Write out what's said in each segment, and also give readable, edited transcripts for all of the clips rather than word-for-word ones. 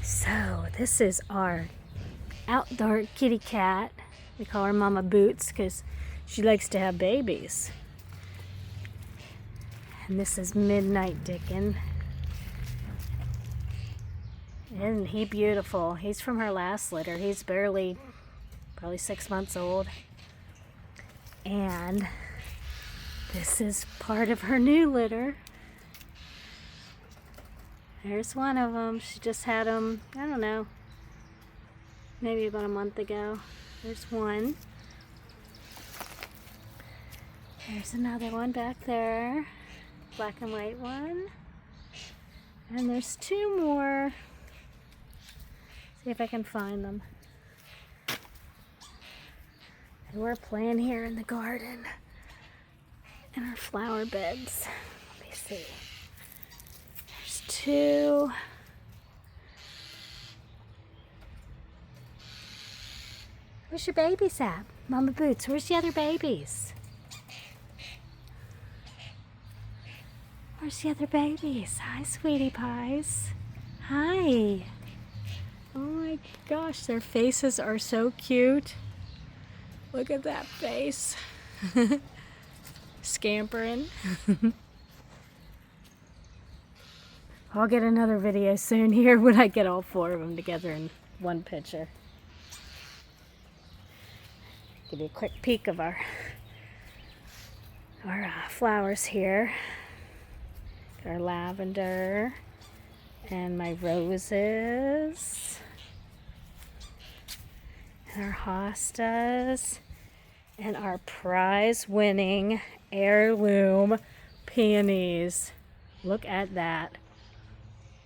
So this is our outdoor kitty cat. We call her Momma Boots because she likes to have babies. And this is Midnight Dickin. Isn't he beautiful? He's from her last litter. He's probably 6 months old. And this is part of her new litter. There's one of them. She just had them, I don't know, maybe about a month ago. There's one. There's another one back there. Black and white one. And there's two more. See if I can find them. And we're playing here in the garden in our flower beds. Let me see. There's two. Where's your babies at? Momma Boots, where's the other babies? Where's the other babies? Hi, sweetie pies. Hi. Oh my gosh, their faces are so cute. Look at that face. Scampering. I'll get another video soon here when I get all four of them together in one picture. Give you a quick peek of our flowers here. Got our lavender and my roses and our hostas and our prize-winning heirloom peonies. Look at that.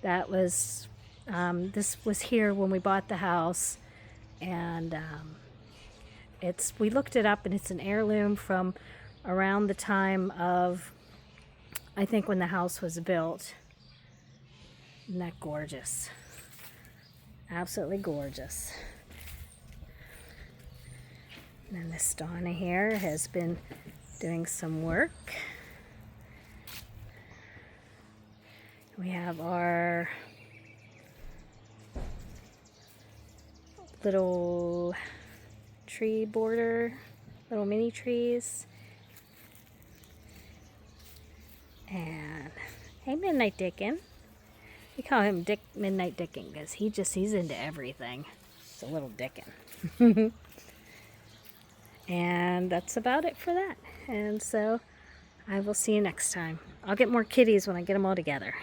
That was this was here when we bought the house, and we looked it up, and it's an heirloom from around the time of, I think, when the house was built. Isn't that gorgeous? Absolutely gorgeous. And then this Donna here has been doing some work. We have our little tree border, little mini trees. And hey, Midnight Dickin. We call him Midnight Dickin because he's into everything. It's a little Dickin. And that's about it for that. And so I will see you next time. I'll get more kitties when I get them all together.